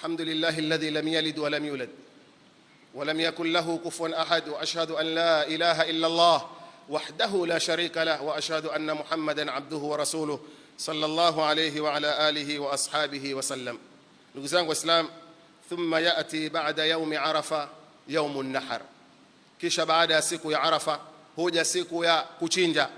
الحمد لله الذي لم يلد ولم يولد ولم يكن له كفوا أحد، وأشهد أن لا إله إلا الله وحده لا شريك له، وأشهد أن محمدا عبده ورسوله صلى الله عليه وعلى آله وأصحابه وسلم. Ndugu zangu Waislamu, thumma yati ba'da yaumi Arafa yaumun nahar, kisha baada ya siku ya Arafa huja siku ya kuchinja,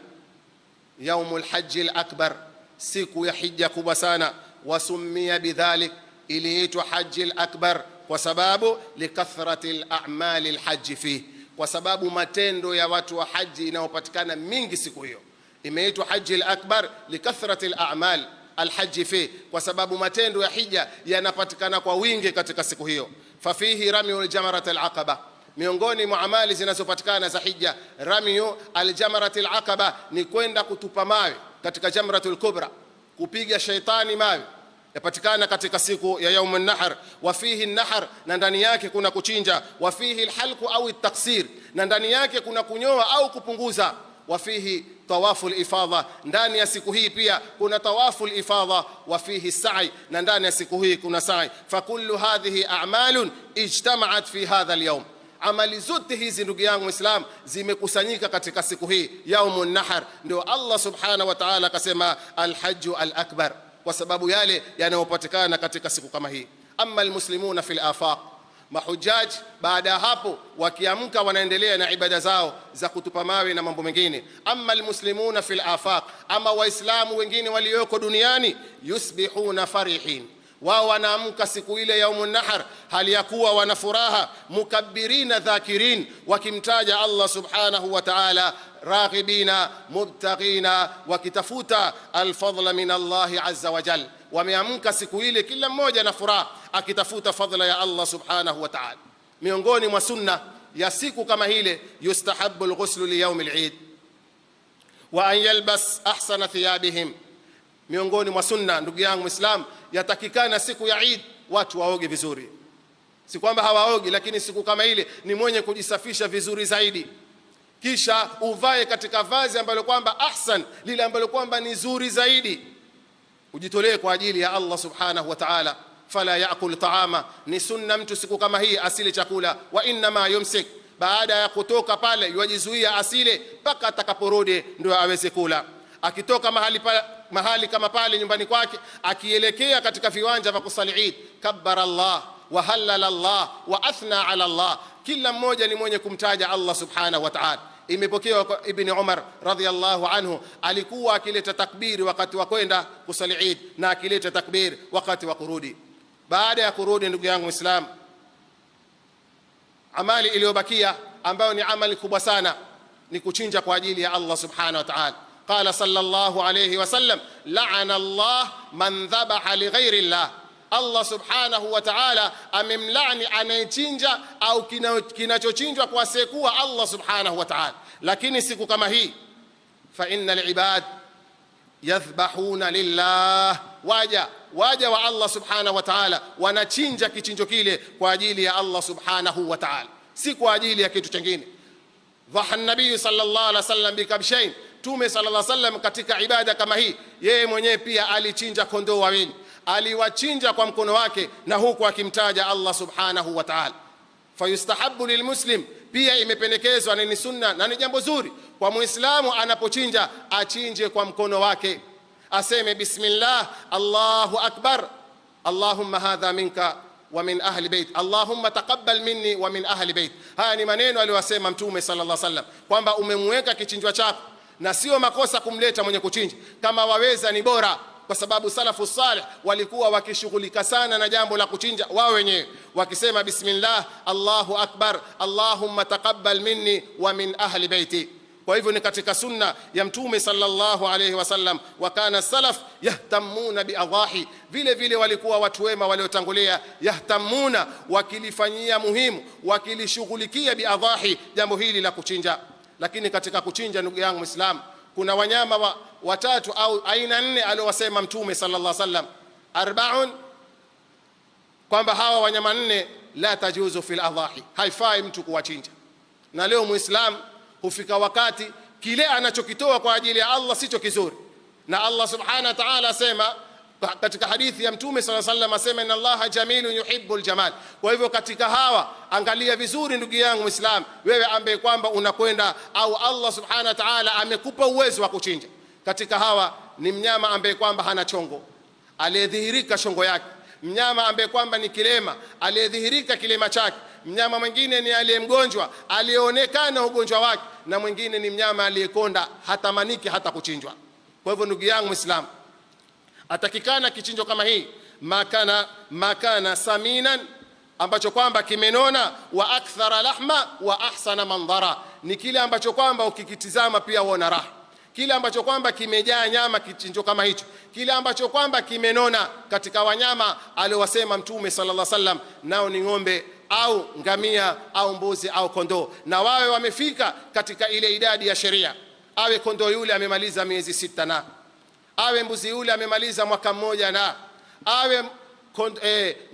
yaumul hajji al-akbar, siku ya hija kubwa sana. Wasummiya bidhalik, iliitwa hajji al-akbar kwa sababu likathrati al-a'mali al-hajji fi, kwa sababu matendo ya watu wa haji inayopatikana mingi siku hiyo. Imeitwa hajji al-akbar likathrati al-a'mal al-hajji fi, kwa sababu matendo ya hija yanapatikana kwa wingi katika siku hiyo. Fafihi ramyul jamarat al-aqaba, miongoni mwa amali zinazopatikana za hija, ramyu al-jamarat al-aqaba ni kwenda kutupa mawe katika jamratul kubra, kupiga shaitani mawe, yapatikana katika siku ya yaumun nahar. Wafihi an-nahar, na ndani yake kuna kuchinja. Wafihi al-halqu au at-taqsir, na ndani yake kuna kunyoa au kupunguza. Wafihi tawafu al-ifadha, ndani ya siku hii pia kuna tawafu al-ifadha. Wafihi as-sa'i, na ndani ya siku hii kuna sa'i. Fakullu hadhihi a'malun ijtama'at fi hadha al-yawm, amali zote hizi ndugu yangu Muislam zimekusanyika katika siku hii yaumun nahar. Ndio Allah subhanahu wa ta'ala akasema al-hajju al-akbar, kwa sababu yale yanayopatikana katika siku kama hii. Amma almuslimuna fil afaq, mahujaj baada ya hapo wakiamka wanaendelea na ibada zao za kutupa mawe na mambo mengine. Amma almuslimuna fil afaq, ama waislamu wengine walioko duniani, yusbihuna farihin, wao wanaamka siku ile yaumun nahar hali ya kuwa wana furaha, mukabbirina dhakirin, wakimtaja Allah subhanahu wa ta'ala, raghibina mubtaghina, wakitafuta alfadla min Allah azza wa jal. Wameamka siku ile kila mmoja na furaha akitafuta fadla ya Allah subhanahu wa ta'ala. Miongoni mwa sunna ya siku kama ile, yustahabbu alghuslu li yawm al-eid wa an yalbas ahsana thiyabihim. Miongoni mwa sunna ndugu yangu Muislam, yatakikana siku ya Eid watu waoge vizuri. Si kwamba hawaogi, lakini siku kama ile ni mwenye kujisafisha vizuri zaidi, kisha uvae katika vazi ambalo kwamba ahsan, lile ambalo kwamba ni zuri zaidi, ujitolee kwa ajili ya Allah subhanahu wa ta'ala. Fala yaakul ta'ama, ni sunna mtu siku kama hii asile chakula. Wa inna ma yumsik, baada ya kutoka pale yujizuia asile mpaka atakaporudi ndio aweze kula. Akitoka mahali kama pale nyumbani kwake akielekea katika viwanja vya kusali Eid, kabbara Allah wa halala Allah wa athna ala Allah, kila mmoja ni mwenye kumtaja Allah subhanahu wa ta'ala. Imepokewa kwa Ibn Umar radhiyallahu anhu, alikuwa akileta takbiri wakati wa kwenda kusali Eid na akileta takbiri wakati wa kurudi. Baada ya kurudi, ndugu yangu Muislam, amali iliyobakia ambayo ni amali kubwa sana ni kuchinja kwa ajili ya Allah subhanahu wa ta'ala. Qala sallallahu alayhi wasallam, la'ana Allah man dhabaha li ghairi Allah, Allah subhanahu wa ta'ala amemlaani anayechinja au kinachochinjwa kwa asiyekuwa Allah subhanahu wa ta'ala. Lakini siku kama hii, fa innal ibad yadhbahuna lillah, waja wa Allah subhanahu wa ta'ala wanachinja kichinjo kile kwa ajili ya Allah subhanahu wa ta'ala, si kwa ajili ya kitu kingine. Dhaha an-nabii sallallahu alayhi wasallam bikabshain, Mtume sallallahu alayhi wasallam katika ibada kama hii yeye mwenyewe pia alichinja kondoo wawili, aliwachinja kwa mkono wake na huku akimtaja Allah subhanahu wa ta'ala. Fayustahabbu lilmuslim, pia imependekezwa na ni sunna na ni jambo zuri kwa Muislamu anapochinja achinje kwa mkono wake, aseme bismillah, Allahu akbar, Allahumma hadha minka wa min ahli bait, Allahumma taqabbal minni wa min ahli bait. Haya ni maneno aliyosema Mtume sallallahu alaihi wasallam kwamba umemweka kichinjwa chako, na sio makosa kumleta mwenye kuchinja. Kama waweza ni bora, kwa sababu salafu salih walikuwa wakishughulika sana na jambo la kuchinja wao wenyewe, wakisema bismillah, Allahu akbar, Allahumma taqabbal minni wa min ahli baiti. Kwa hivyo ni katika sunna ya Mtume sallallahu alayhi wasallam. Wa kana salaf yahtamuna biadhahi, vile vile walikuwa watu wema waliotangulia, yahtamuna, wakilifanyia muhimu, wakilishughulikia biadhahi, jambo hili la kuchinja. Lakini katika kuchinja, ndugu yangu Muislam, kuna wanyama watatu au aina nne aliowasema Mtume sallallahu alaihi wasallam, arba'un, kwamba hawa wanyama nne la tajuzu fil adhahi, haifai mtu kuwachinja. Na leo Muislam hufika wakati kile anachokitoa kwa ajili ya Allah sicho kizuri, na Allah subhanahu wa ta'ala asema katika hadithi ya Mtume sallallahu alaihi wasallam asema inna Allaha jamilun yuhibbul jamal. Kwa hivyo katika hawa angalia vizuri ndugu yangu Muislam, wewe ambaye kwamba unakwenda au Allah subhanahu wa ta'ala amekupa uwezo wa kuchinja, katika hawa ni mnyama ambaye kwamba hana chongo, aliyedhihirika chongo yake, mnyama ambaye kwamba ni kilema, aliyedhihirika kilema chake, mnyama mwingine ni aliyemgonjwa, aliyeonekana ugonjwa wake, na mwingine ni mnyama aliyekonda, hatamaniki hata kuchinjwa. Kwa hivyo ndugu yangu Muislam, atakikana kichinjo kama hii makana saminan, ambacho kwamba kimenona, wa akthara lahma wa ahsana mandhara, ni kile ambacho kwamba ukikitizama pia uona raha, kile ambacho kwamba kimejaa nyama, kichinjo kama hicho, kile ambacho kwamba kimenona. Katika wanyama aliowasema Mtume sallallahu alaihi wasallam nao ni ng'ombe au ngamia au mbuzi au kondoo, na wawe wamefika katika ile idadi ya sheria. Awe kondoo yule amemaliza miezi 6, na awe mbuzi yule amemaliza mwaka mmoja, na awe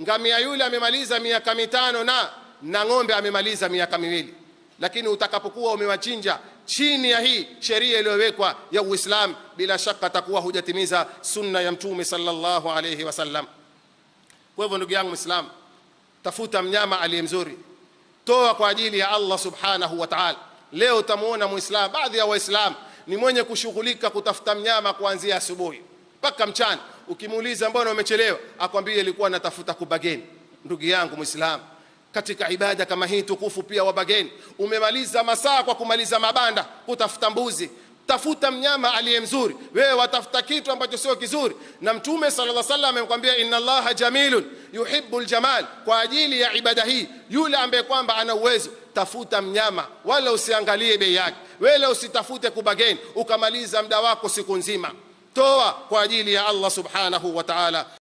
ngamia yule amemaliza miaka 5, na ng'ombe amemaliza miaka 2. Lakini utakapokuwa umewachinja chini ya hii sheria iliyowekwa ya Uislamu, bila shaka takuwa hujatimiza sunna ya Mtume sallallahu alayhi wasallam. Kwa hivyo ndugu yangu Muislam, tafuta mnyama aliyemzuri, toa kwa ajili ya Allah subhanahu wa ta'ala. Leo utamuona Muislam, baadhi ya Waislamu ni mwenye kushughulika kutafuta mnyama kuanzia asubuhi mpaka mchana. Ukimuuliza mbona umechelewa, akwambie ilikuwa natafuta kubageni. Ndugu yangu Muislam, katika ibada kama hii tukufu pia wabageni, umemaliza masaa kwa kumaliza mabanda kutafuta mbuzi. Tafuta mnyama aliyemzuri, wewe watafuta kitu ambacho sio kizuri. Na Mtume sallallahu alaihi wasallam amekwambia inna Allaha jamilun yuhibbul jamal. Kwa ajili ya ibada hii, yule ambaye kwamba ana uwezo, tafuta mnyama, wala usiangalie bei yake, wala usitafute kubageni ukamaliza muda wako siku nzima. Toa kwa ajili ya Allah subhanahu wa ta'ala.